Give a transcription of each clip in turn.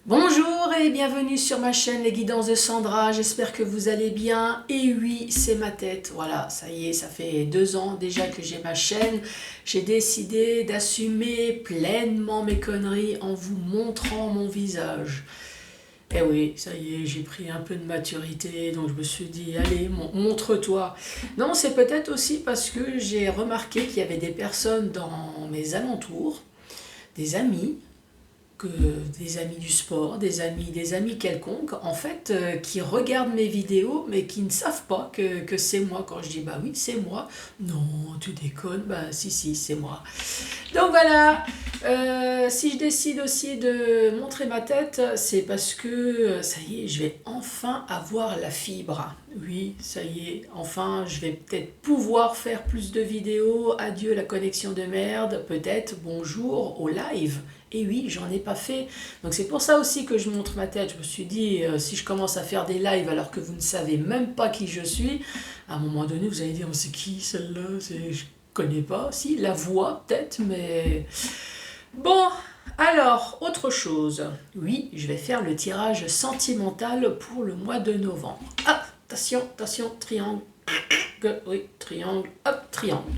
Bonjour et bienvenue sur ma chaîne Les Guidances de Sandra, j'espère que vous allez bien. Et oui, c'est ma tête, voilà, ça y est, ça fait 2 ans déjà que j'ai ma chaîne. J'ai décidé d'assumer pleinement mes conneries en vous montrant mon visage. Et oui, ça y est, j'ai pris un peu de maturité, donc je me suis dit, allez, montre-toi. Non, c'est peut-être aussi parce que j'ai remarqué qu'il y avait des personnes dans mes alentours, des amis, que des amis du sport, des amis quelconques, en fait, qui regardent mes vidéos, mais qui ne savent pas que c'est moi. Quand je dis, bah oui, c'est moi. Non, tu déconnes, bah si, c'est moi. Donc voilà, si je décide aussi de montrer ma tête, c'est parce que, ça y est, je vais enfin avoir la fibre. Oui, ça y est, enfin, je vais peut-être pouvoir faire plus de vidéos. Adieu la connexion de merde, peut-être bonjour au live. Et oui, j'en ai pas fait. Donc c'est pour ça aussi que je montre ma tête. Je me suis dit, si je commence à faire des lives alors que vous ne savez même pas qui je suis, à un moment donné, vous allez dire, c'est qui celle-là? Je connais pas. Si, la voix peut-être, mais... Bon, alors, autre chose. Oui, je vais faire le tirage sentimental pour le mois de novembre. Ah, attention, triangle. Oui, triangle, hop, triangle.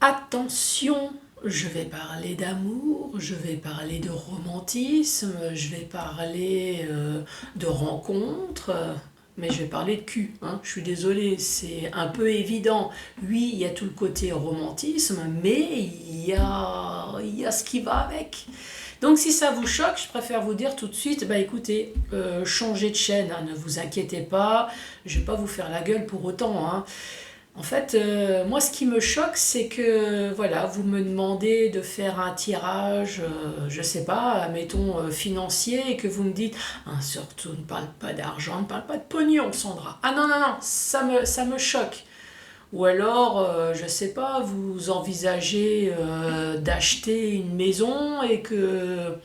Attention, je vais parler d'amour, je vais parler de romantisme, je vais parler de rencontres, mais je vais parler de cul. Hein. Je suis désolée, c'est un peu évident. Oui, il y a tout le côté romantisme, mais il y a ce qui va avec. Donc si ça vous choque, je préfère vous dire tout de suite, bah écoutez, changez de chaîne, hein, ne vous inquiétez pas, je ne vais pas vous faire la gueule pour autant. Hein. En fait, moi, ce qui me choque, c'est que, voilà, vous me demandez de faire un tirage, je sais pas, mettons, financier, et que vous me dites, ah, surtout, ne parle pas d'argent, ne parle pas de pognon, Sandra. Ah non, ça me choque. Ou alors, je sais pas, vous envisagez d'acheter une maison et que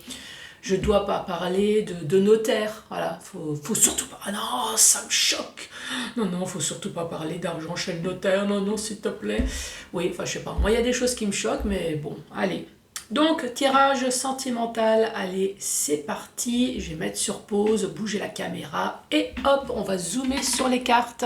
je dois pas parler de notaire. Voilà, faut surtout pas. Ah non, ça me choque. Non, faut surtout pas parler d'argent chez le notaire. Non, s'il te plaît. Oui, enfin, je sais pas. Moi, il y a des choses qui me choquent, mais bon, allez. Donc, tirage sentimental. Allez, c'est parti. Je vais mettre sur pause, bouger la caméra et hop, on va zoomer sur les cartes.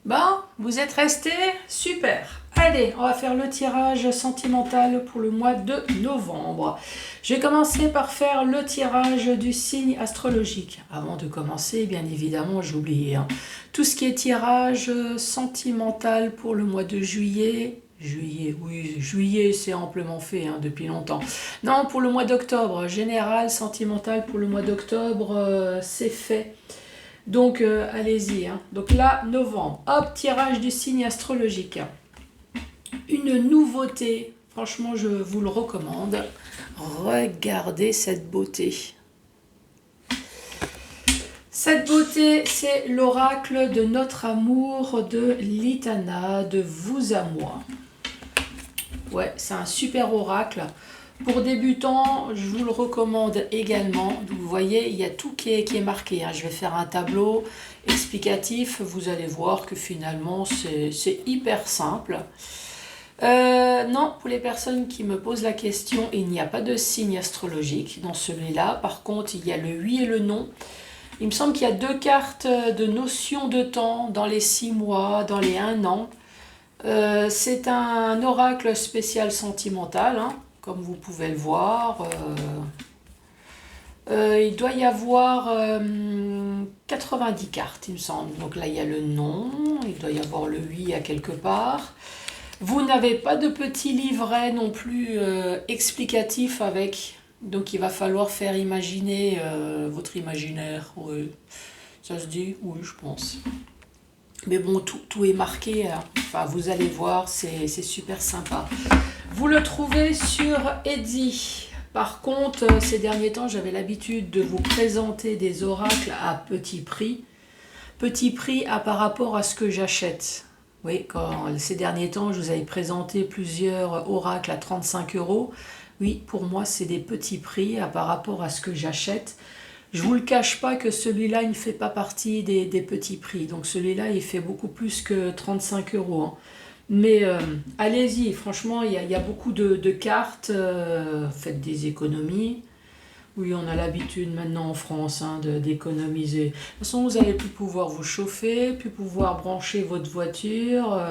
Bon, vous êtes restés? Super. Allez, on va faire le tirage sentimental pour le mois de novembre. Je vais commencer par faire le tirage du signe astrologique. Avant de commencer, bien évidemment, j'ai oublié. Hein. Tout ce qui est tirage sentimental pour le mois de juillet. Juillet, c'est amplement fait hein, depuis longtemps. Non, pour le mois d'octobre, général, sentimental pour le mois d'octobre, c'est fait. Donc, allez-y. Hein. Donc là, novembre. Hop, tirage du signe astrologique. Une nouveauté. Franchement, je vous le recommande. Regardez cette beauté. Cette beauté, c'est l'oracle de notre amour de Litana, de vous à moi. Ouais, c'est un super oracle. Pour débutants, je vous le recommande également. Vous voyez, il y a tout qui est marqué. Hein. Je vais faire un tableau explicatif. Vous allez voir que finalement, c'est hyper simple. Non, pour les personnes qui me posent la question, il n'y a pas de signe astrologique dans celui-là. Par contre, il y a le oui et le non. Il me semble qu'il y a 2 cartes de notion de temps dans les 6 mois, dans les 1 an. C'est un oracle spécial sentimental, hein, comme vous pouvez le voir. Il doit y avoir 90 cartes, il me semble. Donc là, il y a le non, il doit y avoir le oui à quelque part. Vous n'avez pas de petit livret non plus explicatif avec. Donc il va falloir faire imaginer votre imaginaire. Oui. Ça se dit? Oui, je pense. Mais bon, tout est marqué. Hein. Enfin, vous allez voir, c'est super sympa. Vous le trouvez sur Etsy. Par contre, ces derniers temps, j'avais l'habitude de vous présenter des oracles à petit prix. Petit prix par rapport à ce que j'achète. Oui, ces derniers temps, je vous avais présenté plusieurs oracles à 35 euros. Oui, pour moi, c'est des petits prix par rapport à ce que j'achète. Je ne vous le cache pas que celui-là, il ne fait pas partie des petits prix. Donc celui-là, il fait beaucoup plus que 35 euros. Hein. Mais allez-y, franchement, il y a beaucoup de cartes. Faites des économies. Oui, on a l'habitude maintenant en France hein, d'économiser. De toute façon, vous allez plus pouvoir vous chauffer, plus pouvoir brancher votre voiture.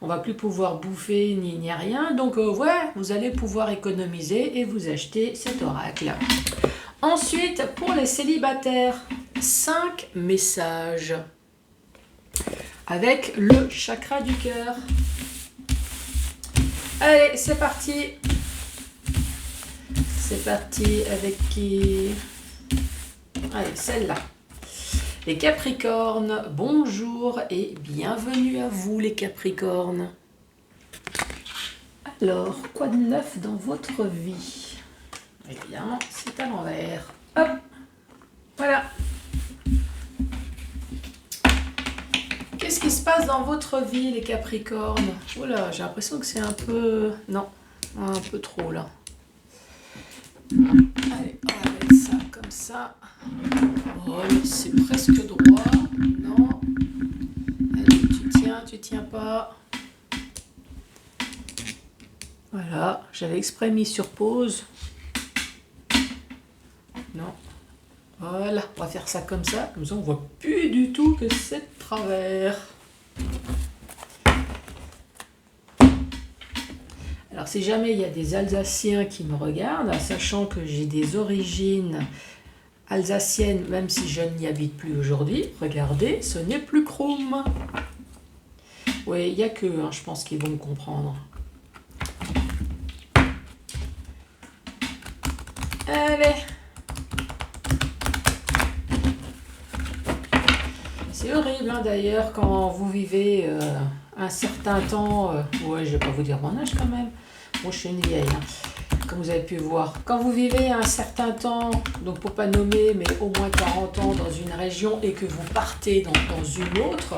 On va plus pouvoir bouffer ni rien. Donc, ouais, vous allez pouvoir économiser et vous acheter cet oracle. Ensuite, pour les célibataires, 5 messages avec le chakra du cœur. Allez, c'est parti. C'est parti avec qui? Allez, celle-là. Les Capricornes, bonjour et bienvenue à vous les Capricornes. Alors, quoi de neuf dans votre vie? Évidemment, c'est à l'envers. Hop, voilà. Qu'est-ce qui se passe dans votre vie les Capricornes? Oula, j'ai l'impression que c'est un peu... Non, un peu trop là. Allez, on va mettre ça comme ça. Oh, c'est presque droit. Non. Allez, tu tiens pas. Voilà, j'avais exprès mis sur pause. Non. Voilà, on va faire ça comme ça on voit plus du tout que c'est de travers. Alors si jamais il y a des Alsaciens qui me regardent, sachant que j'ai des origines alsaciennes, même si je n'y habite plus aujourd'hui, regardez, ce n'est plus Krum. Oui, il n'y a que, je pense qu'ils vont me comprendre. Allez. C'est horrible hein, d'ailleurs quand vous vivez un certain temps, ouais je vais pas vous dire mon âge quand même, moi je suis une vieille, hein, comme vous avez pu voir. Quand vous vivez un certain temps, donc pour pas nommer, mais au moins 40 ans dans une région et que vous partez dans une autre,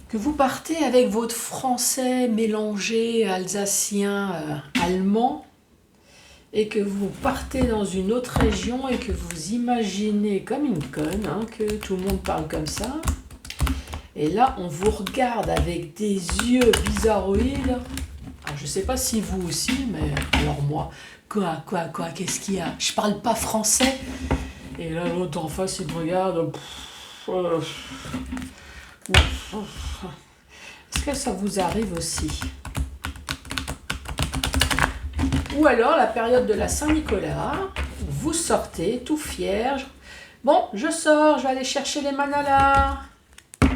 que vous partez avec votre français mélangé alsacien, allemand, et que vous partez dans une autre région et que vous imaginez comme une conne hein, que tout le monde parle comme ça. Et là, on vous regarde avec des yeux bizarroïdes. Alors, je ne sais pas si vous aussi, mais alors moi, quoi, qu'est-ce qu'il y a? Je parle pas français. Et là, l'autre en face, il me regarde. Est-ce que ça vous arrive aussi? Ou alors la période de la Saint-Nicolas, vous sortez tout fier. Bon, je sors, je vais aller chercher les manalas.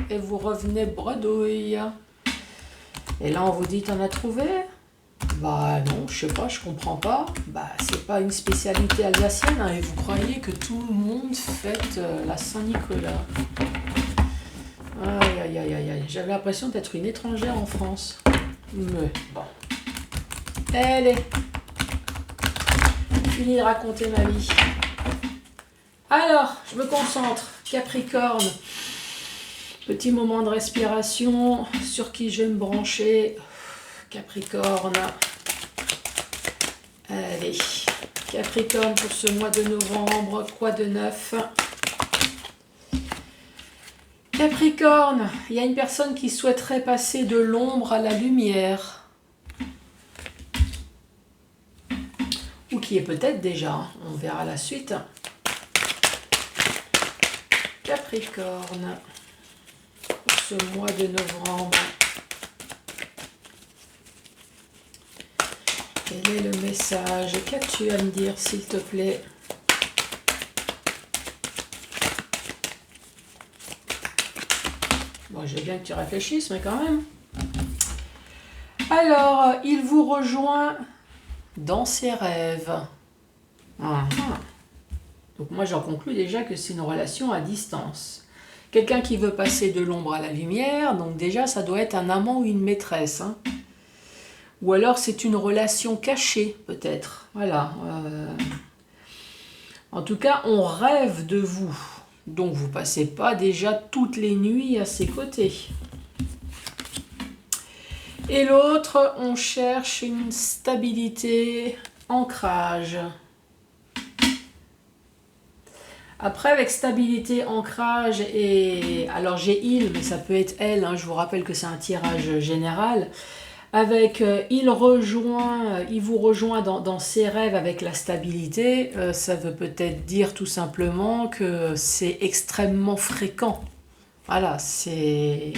Et vous revenez bredouille. Et là, on vous dit, t'en as trouvé? Bah non, je sais pas, je comprends pas. Bah, c'est pas une spécialité alsacienne. Hein, et vous croyez que tout le monde fête la Saint-Nicolas? Aïe, aïe, aïe, aïe, aïe. J'avais l'impression d'être une étrangère en France. Mais bon. Allez. Fini de raconter ma vie. Alors, je me concentre. Capricorne. Petit moment de respiration. Sur qui je vais me brancher? Capricorne. Allez. Capricorne pour ce mois de novembre. Quoi de neuf? Capricorne. Il y a une personne qui souhaiterait passer de l'ombre à la lumière. Ou qui est peut-être déjà, on verra la suite. Capricorne, pour ce mois de novembre, quel est le message? Qu'as-tu à me dire, s'il te plaît? Bon, je veux bien que tu réfléchisses, mais quand même. Alors, il vous rejoint dans ses rêves. Donc moi j'en conclus déjà que c'est une relation à distance. Quelqu'un qui veut passer de l'ombre à la lumière, donc déjà ça doit être un amant ou une maîtresse. Hein. Ou alors c'est une relation cachée peut-être. Voilà. En tout cas on rêve de vous. Donc vous passez pas déjà toutes les nuits à ses côtés. Et l'autre, on cherche une stabilité, ancrage. Après, avec stabilité, ancrage et... Alors, j'ai il, mais ça peut être elle. Hein, je vous rappelle que c'est un tirage général. Avec il vous rejoint dans ses rêves avec la stabilité. Ça veut peut-être dire tout simplement que c'est extrêmement fréquent. Voilà, c'est...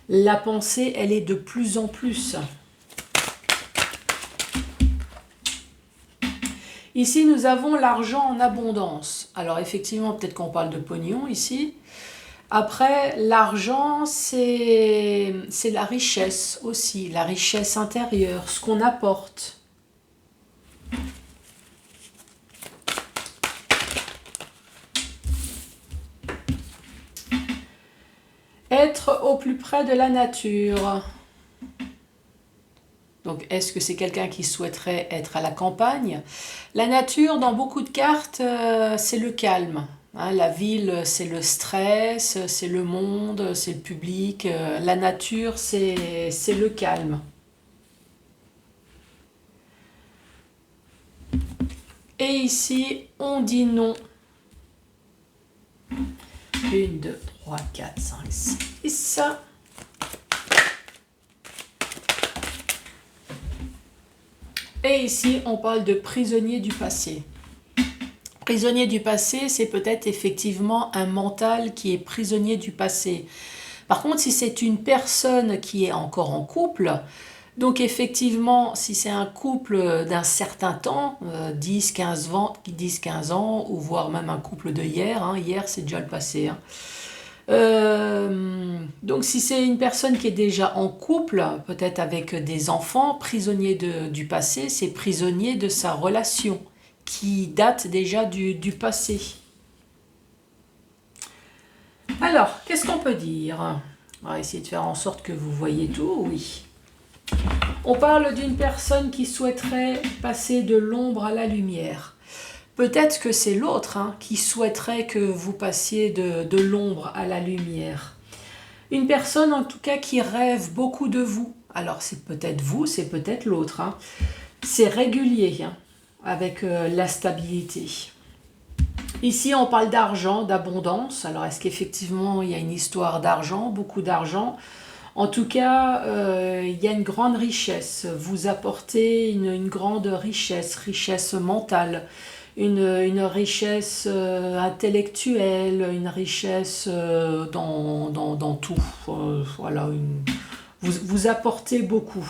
La pensée, elle est de plus en plus. Ici, nous avons l'argent en abondance. Alors, effectivement, peut-être qu'on parle de pognon ici. Après, l'argent, c'est la richesse aussi, la richesse intérieure, ce qu'on apporte. Être au plus près de la nature. Donc, est-ce que c'est quelqu'un qui souhaiterait être à la campagne? La nature, dans beaucoup de cartes, c'est le calme. Hein, la ville, c'est le stress, c'est le monde, c'est le public. La nature, c'est le calme. Et ici, on dit non. 1, 2, 3, 4, 5, 6. Et ici, on parle de prisonnier du passé. Prisonnier du passé, c'est peut-être effectivement un mental qui est prisonnier du passé. Par contre, si c'est une personne qui est encore en couple, donc effectivement, si c'est un couple d'un certain temps, 10, 15 ans, ou voire même un couple de hier, hein, hier c'est déjà le passé, hein. Donc si c'est une personne qui est déjà en couple, peut-être avec des enfants, prisonnier du passé, c'est prisonnier de sa relation, qui date déjà du passé. Alors, qu'est-ce qu'on peut dire? On va essayer de faire en sorte que vous voyez tout, oui. On parle d'une personne qui souhaiterait passer de l'ombre à la lumière. Peut-être que c'est l'autre hein, qui souhaiterait que vous passiez de l'ombre à la lumière. Une personne en tout cas qui rêve beaucoup de vous. Alors c'est peut-être vous, c'est peut-être l'autre. Hein. C'est régulier hein, avec la stabilité. Ici on parle d'argent, d'abondance. Alors est-ce qu'effectivement il y a une histoire d'argent, beaucoup d'argent? En tout cas, il y a une grande richesse. Vous apportez une grande richesse mentale. Une richesse intellectuelle, une richesse dans tout. Voilà, vous apportez beaucoup.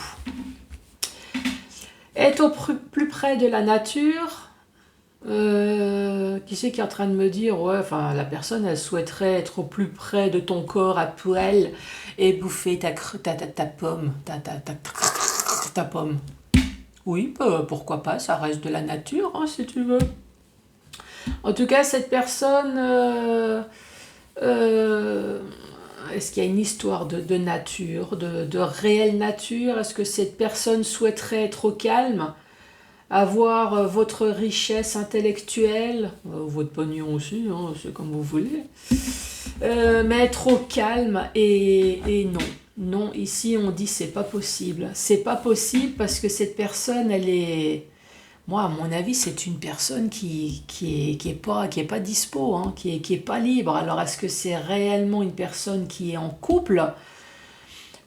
Être au plus près de la nature, qui c'est qui est en train de me dire, ouais, enfin, la personne, elle souhaiterait être au plus près de ton corps à poil et bouffer ta pomme, ta pomme. Oui, pourquoi pas, ça reste de la nature, hein, si tu veux. En tout cas, cette personne, est-ce qu'il y a une histoire de nature, de réelle nature? Est-ce que cette personne souhaiterait être au calme, avoir votre richesse intellectuelle, votre pognon aussi, hein, c'est comme vous voulez, mais être au calme et non. Non, ici on dit c'est pas possible. C'est pas possible parce que cette personne, elle est... Moi, à mon avis, c'est une personne qui est pas dispo, hein, qui est pas libre. Alors, est-ce que c'est réellement une personne qui est en couple?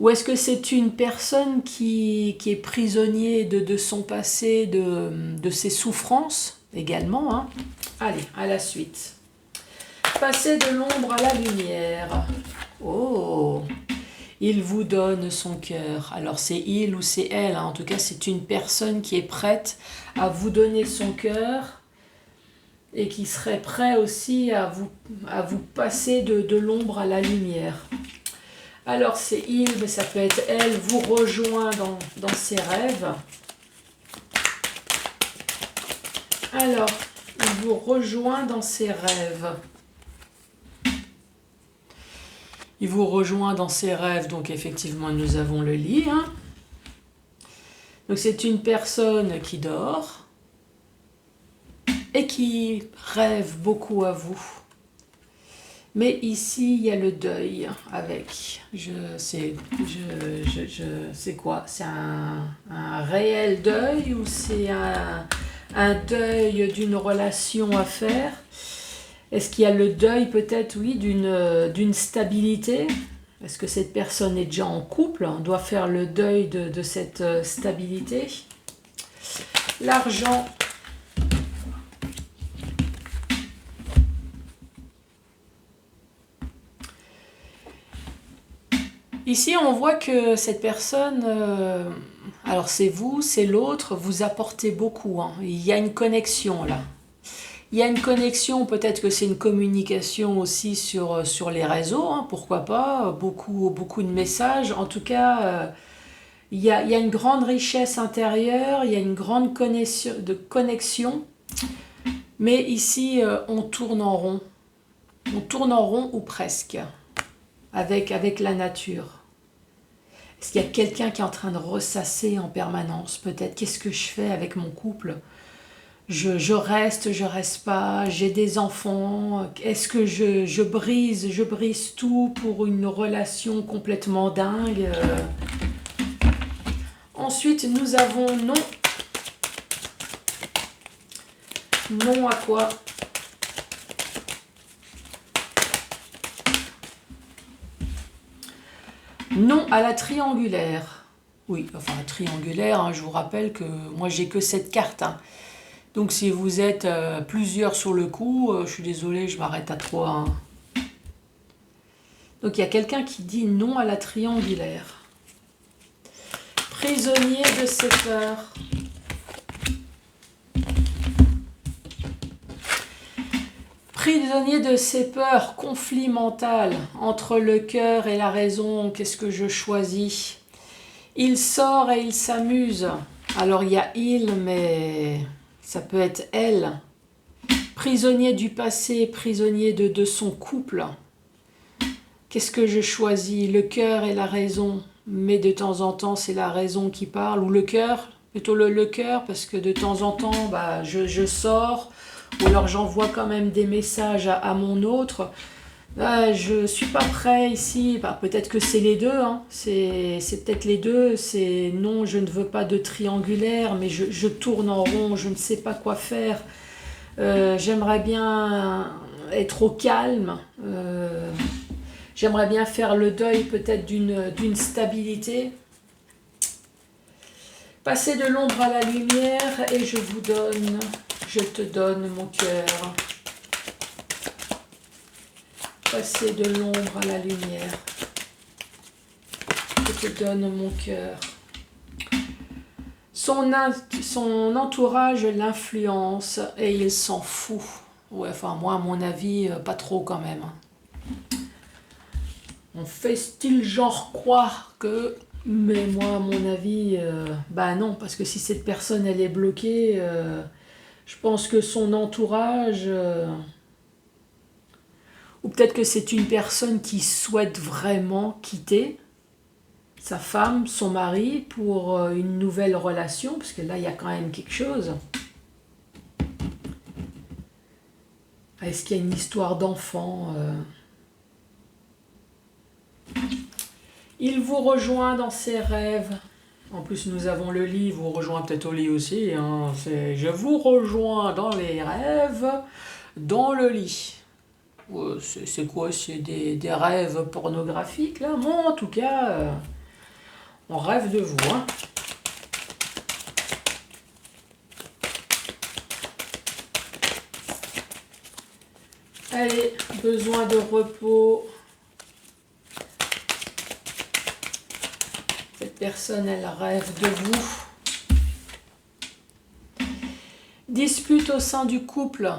Ou est-ce que c'est une personne qui est prisonnier de son passé, de ses souffrances également hein? Allez, à la suite. Passer de l'ombre à la lumière. Oh! Il vous donne son cœur. Alors c'est il ou c'est elle. Hein. En tout cas, c'est une personne qui est prête à vous donner son cœur et qui serait prêt aussi à vous passer de l'ombre à la lumière. Alors c'est il, mais ça peut être elle, vous rejoint dans ses rêves. Alors, il vous rejoint dans ses rêves. Il vous rejoint dans ses rêves, donc effectivement nous avons le lit. Hein. Donc c'est une personne qui dort et qui rêve beaucoup à vous. Mais ici il y a le deuil avec. C'est quoi? C'est un réel deuil ou c'est un deuil d'une relation à faire? Est-ce qu'il y a le deuil peut-être, oui, d'une stabilité? Est-ce que cette personne est déjà en couple? On doit faire le deuil de cette stabilité. L'argent. Ici, on voit que cette personne, alors c'est vous, c'est l'autre, vous apportez beaucoup, hein. Il y a une connexion là. Il y a une connexion, peut-être que c'est une communication aussi sur les réseaux, hein, pourquoi pas, beaucoup de messages. En tout cas, il y a une grande richesse intérieure, il y a une grande connexion, mais ici, on tourne en rond. On tourne en rond ou presque, avec la nature. Est-ce qu'il y a quelqu'un qui est en train de ressasser en permanence? Peut-être, qu'est-ce que je fais avec mon couple? Je reste pas, j'ai des enfants, est-ce que je brise tout pour une relation complètement dingue? Ensuite, nous avons non. Non à quoi? Non à la triangulaire. Oui, enfin la triangulaire, hein, je vous rappelle que moi j'ai que cette carte, hein. Donc si vous êtes plusieurs sur le coup, je suis désolée, je m'arrête à 3, hein. Donc il y a quelqu'un qui dit non à la triangulaire. Prisonnier de ses peurs. Prisonnier de ses peurs, conflit mental entre le cœur et la raison, qu'est-ce que je choisis? Il sort et il s'amuse. Alors il y a il, mais ça peut être elle. Prisonnier du passé, prisonnier de son couple. Qu'est-ce que je choisis? Le cœur et la raison, mais de temps en temps c'est la raison qui parle, ou le cœur, plutôt le cœur, parce que de temps en temps bah, je sors, ou alors j'envoie quand même des messages à mon autre. Je suis pas prêt ici, bah, peut-être que c'est les deux, hein. C'est peut-être les deux, c'est non, je ne veux pas de triangulaire, mais je tourne en rond, je ne sais pas quoi faire. J'aimerais bien être au calme, j'aimerais bien faire le deuil peut-être d'une stabilité. Passer de l'ombre à la lumière et je te donne mon cœur. Passer de l'ombre à la lumière. Je te donne mon cœur. Son entourage l'influence et il s'en fout. Ouais, enfin moi à mon avis, pas trop quand même. On fait style genre croire que... Mais moi à mon avis, bah non, parce que si cette personne elle est bloquée, je pense que son entourage... ou peut-être que c'est une personne qui souhaite vraiment quitter sa femme, son mari, pour une nouvelle relation, parce que là, il y a quand même quelque chose. Est-ce qu'il y a une histoire d'enfant? Il vous rejoint dans ses rêves. En plus, nous avons le lit, il vous rejoint peut-être au lit aussi, hein. Je vous rejoins dans les rêves, dans le lit. C'est quoi? C'est des rêves pornographiques, là? Moi, en tout cas... on rêve de vous, hein. Allez, besoin de repos. Cette personne, elle rêve de vous. Dispute au sein du couple.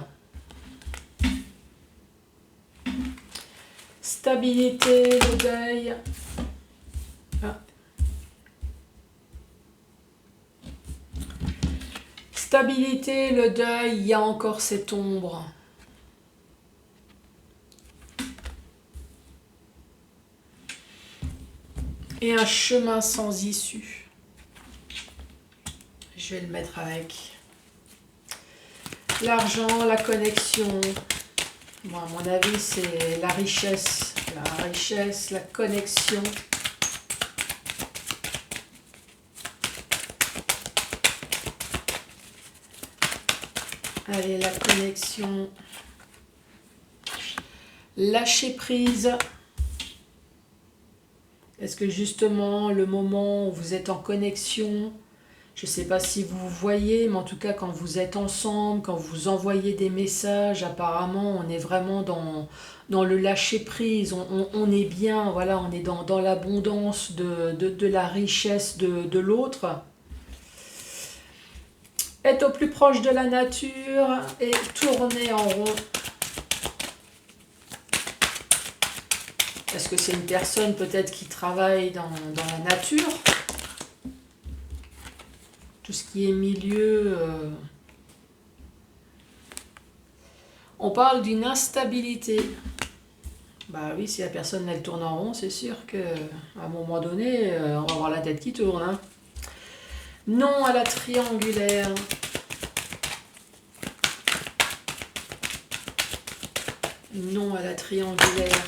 Stabilité, le deuil. Ah. Stabilité, le deuil, il y a encore cette ombre. Et un chemin sans issue. Je vais le mettre avec. L'argent, la connexion. Moi, à mon avis, c'est la richesse. La richesse, la connexion. Allez, la connexion. Lâcher prise. Est-ce que justement le moment où vous êtes en connexion, je ne sais pas si vous voyez, mais en tout cas quand vous êtes ensemble, quand vous envoyez des messages, apparemment on est vraiment dans le lâcher prise, on est bien, voilà, on est dans l'abondance de la richesse de l'autre. Être au plus proche de la nature et tourner en rond. Est-ce que c'est une personne peut-être qui travaille dans la nature? Tout ce qui est milieu. On parle d'une instabilité. Bah oui, si la personne elle tourne en rond, c'est sûr qu'à un moment donné, on va avoir la tête qui tourne. Hein. Non à la triangulaire. Non à la triangulaire.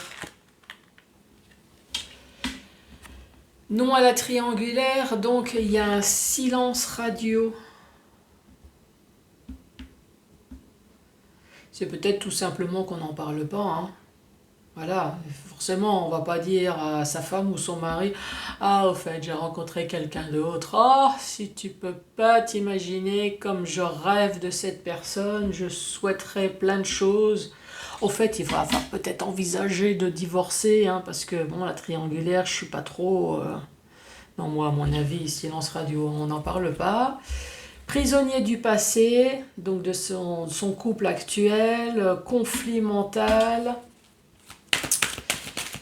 Non à la triangulaire, donc il y a un silence radio. C'est peut-être tout simplement qu'on n'en parle pas. Hein. Voilà, forcément, on va pas dire à sa femme ou son mari, ah, au fait, j'ai rencontré quelqu'un d'autre. Oh, si tu peux pas t'imaginer comme je rêve de cette personne, je souhaiterais plein de choses. Au fait, il va peut-être envisager de divorcer, hein, parce que, bon, la triangulaire, je suis pas trop... Non, moi, à mon avis, silence radio, on n'en parle pas. Prisonnier du passé, donc de son couple actuel, conflit mental.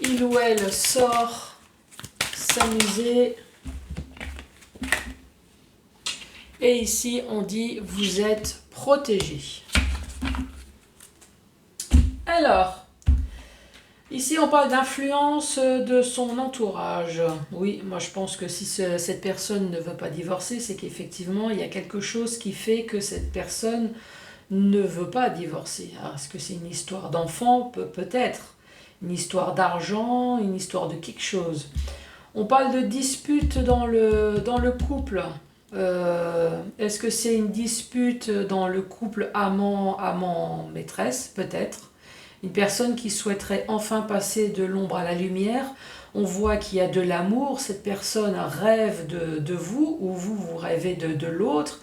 Il ou elle sort s'amuser. Et ici, on dit vous êtes protégé. Alors, ici, on parle d'influence de son entourage. Oui, moi je pense que si cette personne ne veut pas divorcer, c'est qu'effectivement, il y a quelque chose qui fait que cette personne ne veut pas divorcer. Alors, est-ce que c'est une histoire d'enfant? Peut-être. Une histoire d'argent, une histoire de quelque chose. On parle de dispute dans le couple. Est-ce que c'est une dispute dans le couple amant-maîtresse? Peut-être. Une personne qui souhaiterait enfin passer de l'ombre à la lumière. On voit qu'il y a de l'amour. Cette personne rêve de vous ou vous rêvez de l'autre.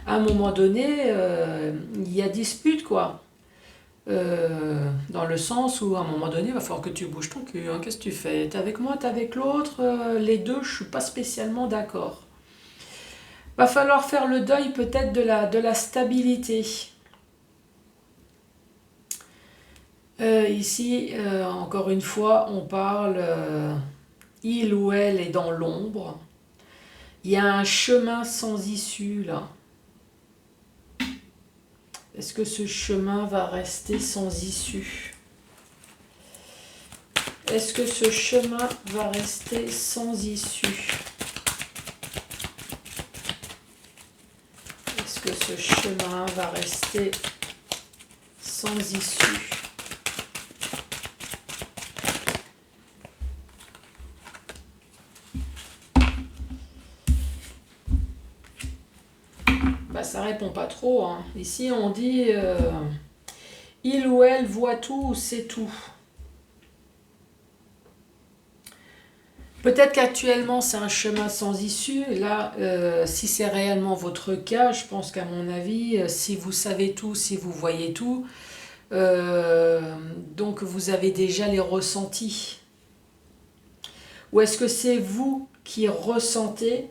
À un moment donné, il y a dispute, quoi. Dans le sens où à un moment donné, il va falloir que tu bouges ton cul. Hein. Qu'est-ce que tu fais? T'es avec moi, t'es avec l'autre? Les deux, je suis pas spécialement d'accord. Va falloir faire le deuil peut-être de la stabilité. Ici, encore une fois, on parle, il ou elle est dans l'ombre. Il y a un chemin sans issue là. Est-ce que ce chemin va rester sans issue? Est-ce que ce chemin va rester sans issue? Est-ce que ce chemin va rester sans issue? Bah, ça répond pas trop. Hein. Ici, on dit il ou elle voit tout, sait tout. Peut-être qu'actuellement, c'est un chemin sans issue. Là, si c'est réellement votre cas, je pense qu'à mon avis, si vous savez tout, si vous voyez tout, donc vous avez déjà les ressentis. Ou est-ce que c'est vous qui ressentez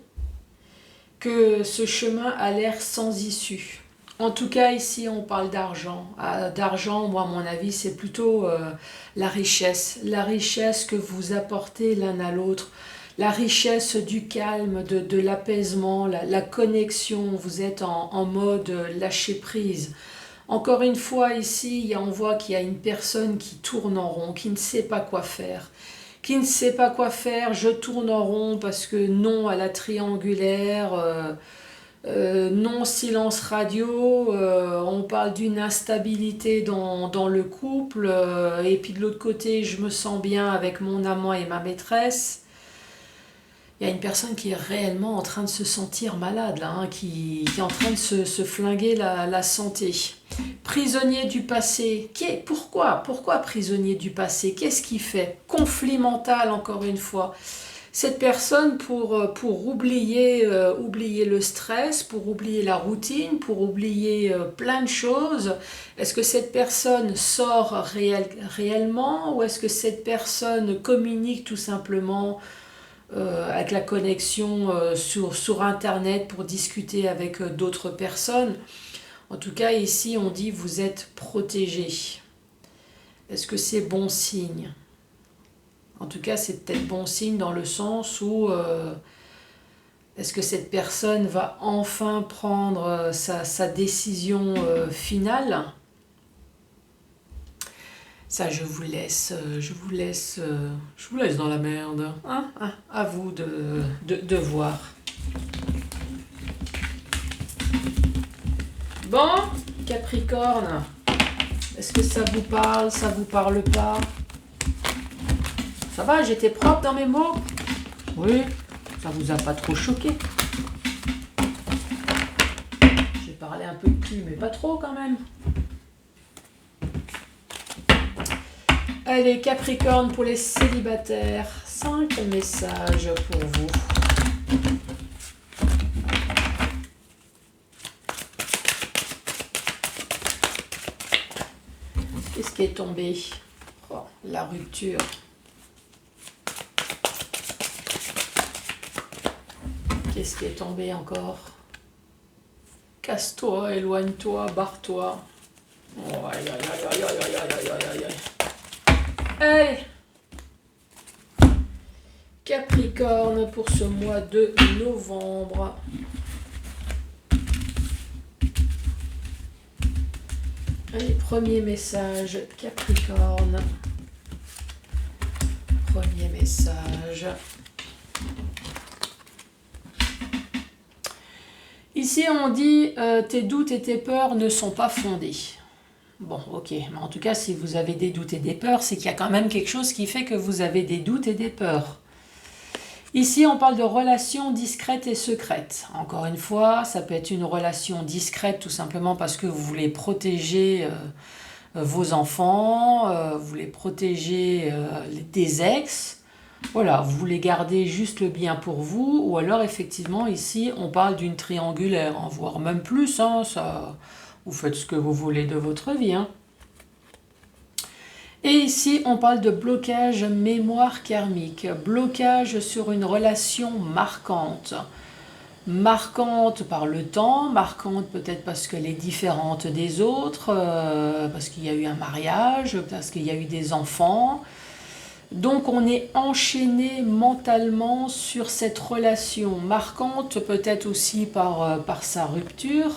que ce chemin a l'air sans issue? En tout cas, ici, on parle d'argent. D'argent, moi, à mon avis, c'est plutôt la richesse. La richesse que vous apportez l'un à l'autre. La richesse du calme, de l'apaisement, la connexion. Vous êtes en mode lâcher prise. Encore une fois, ici, on voit qu'il y a une personne qui tourne en rond, qui ne sait pas quoi faire. Qui ne sait pas quoi faire, je tourne en rond parce que non à la triangulaire... non silence radio, on parle d'une instabilité dans le couple, et puis de l'autre côté, je me sens bien avec mon amant et ma maîtresse. Il y a une personne qui est réellement en train de se sentir malade, là, hein, qui est en train de se flinguer la santé. Prisonnier du passé. Pourquoi prisonnier du passé? Qu'est-ce qu'il fait? Conflit mental, encore une fois. Cette personne, pour oublier le stress, pour oublier la routine, pour oublier plein de choses, est-ce que cette personne sort réellement ou est-ce que cette personne communique tout simplement avec la connexion sur Internet pour discuter avec d'autres personnes? En tout cas, ici, on dit vous êtes protégé. Est-ce que c'est bon signe? En tout cas, c'est peut-être bon signe dans le sens où est-ce que cette personne va enfin prendre sa décision finale? Ça, je vous laisse dans la merde. Hein? À vous de voir. Bon, Capricorne, est-ce que ça vous parle, ça vous parle pas? Ça va, j'étais propre dans mes mots? Oui, ça vous a pas trop choqué? J'ai parlé un peu de cul, mais pas trop quand même. Allez, Capricorne, pour les célibataires, 5 messages pour vous. Qu'est-ce qui est tombé? Oh, la rupture. Qu'est-ce qui est tombé encore? Casse-toi, éloigne-toi, barre-toi. Oh, aïe, aïe, aïe, aïe, aïe, aïe, aïe, aïe, aïe. Hey! Capricorne pour ce mois de novembre. Allez, premier message, Capricorne. Premier message. Ici, on dit tes doutes et tes peurs ne sont pas fondés. Bon, ok, mais en tout cas, si vous avez des doutes et des peurs, c'est qu'il y a quand même quelque chose qui fait que vous avez des doutes et des peurs. Ici, on parle de relations discrètes et secrètes. Encore une fois, ça peut être une relation discrète tout simplement parce que vous voulez protéger vos enfants, vous voulez protéger des ex. Voilà, vous voulez garder juste le bien pour vous, ou alors effectivement ici on parle d'une triangulaire, hein, voire même plus, hein, ça, vous faites ce que vous voulez de votre vie. Hein. Et ici on parle de blocage mémoire karmique, blocage sur une relation marquante. Marquante par le temps, marquante peut-être parce qu'elle est différente des autres, parce qu'il y a eu un mariage, parce qu'il y a eu des enfants. Donc on est enchaîné mentalement sur cette relation marquante, peut-être aussi par sa rupture.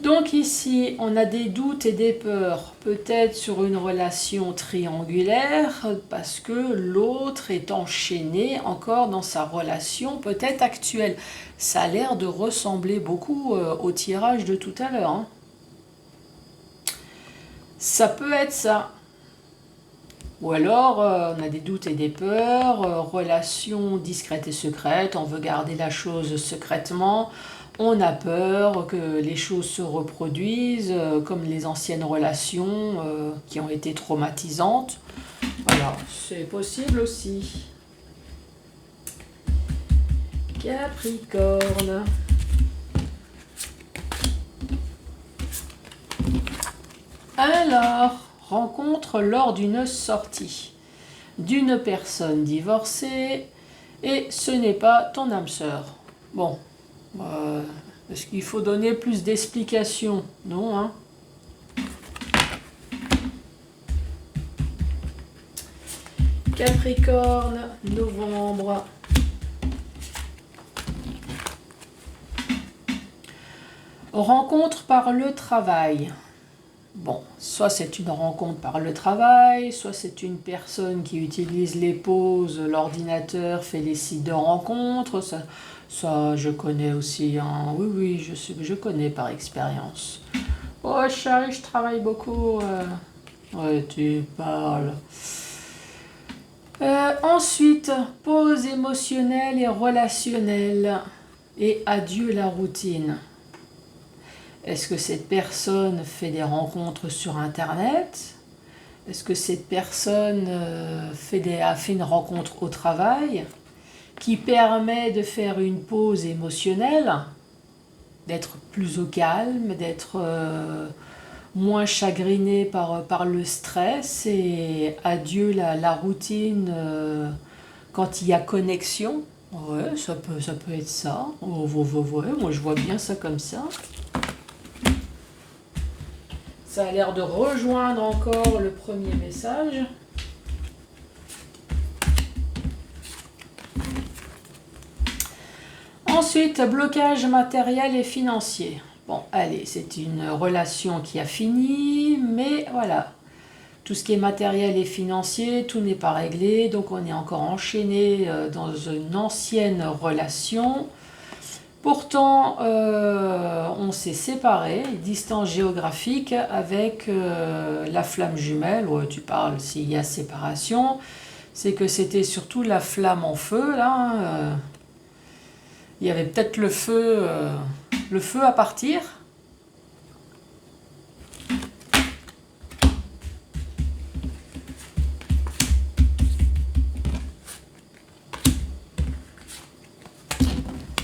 Donc ici, on a des doutes et des peurs, peut-être sur une relation triangulaire, parce que l'autre est enchaîné encore dans sa relation peut-être actuelle. Ça a l'air de ressembler beaucoup au tirage de tout à l'heure. Hein. Ça peut être ça. Ou alors, on a des doutes et des peurs, relations discrètes et secrètes, on veut garder la chose secrètement, on a peur que les choses se reproduisent, comme les anciennes relations qui ont été traumatisantes. Voilà, c'est possible aussi. Capricorne. Alors, rencontre lors d'une sortie d'une personne divorcée et ce n'est pas ton âme sœur. Bon, est-ce qu'il faut donner plus d'explications? Non, hein? Capricorne, novembre. Rencontre par le travail. Bon, soit c'est une rencontre par le travail, soit c'est une personne qui utilise les pauses, l'ordinateur, fait les sites de rencontres. Ça je connais aussi. Hein. Oui, je connais par expérience. Oh chérie, je travaille beaucoup. Ouais, tu parles. Ensuite, pause émotionnelle et relationnelle. Et adieu la routine. Est-ce que cette personne fait des rencontres sur Internet? Est-ce que cette personne a fait une rencontre au travail qui permet de faire une pause émotionnelle, d'être plus au calme, d'être moins chagriné par le stress et adieu la routine quand il y a connexion? Ouais, ça peut être ça. Ouais, moi je vois bien ça comme ça. Ça a l'air de rejoindre encore le premier message. Ensuite, blocage matériel et financier. Bon, allez, c'est une relation qui a fini, mais voilà. Tout ce qui est matériel et financier, tout n'est pas réglé, donc on est encore enchaîné dans une ancienne relation. Pourtant, on s'est séparés, distance géographique, avec la flamme jumelle. Ouais, tu parles s'il y a séparation, c'est que c'était surtout la flamme en feu, là. Il y avait peut-être le feu à partir.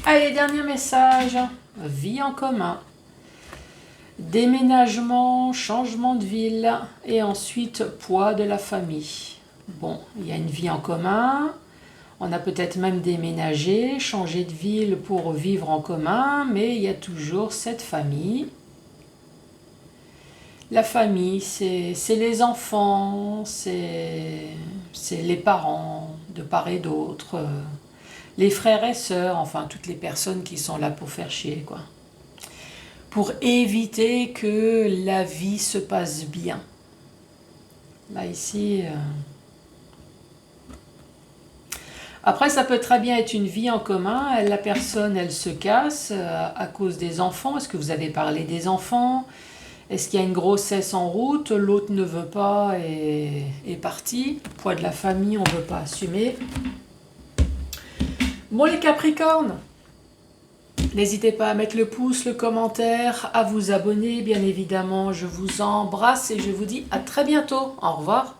Allez, dernier message. Vie en commun. Déménagement, changement de ville et ensuite poids de la famille. Bon, il y a une vie en commun. On a peut-être même déménagé, changé de ville pour vivre en commun, mais il y a toujours cette famille. La famille, c'est les enfants, c'est les parents de part et d'autre, les frères et sœurs, enfin toutes les personnes qui sont là pour faire chier, quoi. Pour éviter que la vie se passe bien. Là, ici... Après, ça peut très bien être une vie en commun. La personne, elle se casse à cause des enfants. Est-ce que vous avez parlé des enfants? Est-ce qu'il y a une grossesse en route? L'autre ne veut pas et est parti. Le poids de la famille, on ne veut pas assumer. Bon, les Capricornes, n'hésitez pas à mettre le pouce, le commentaire, à vous abonner. Bien évidemment, je vous embrasse et je vous dis à très bientôt. Au revoir.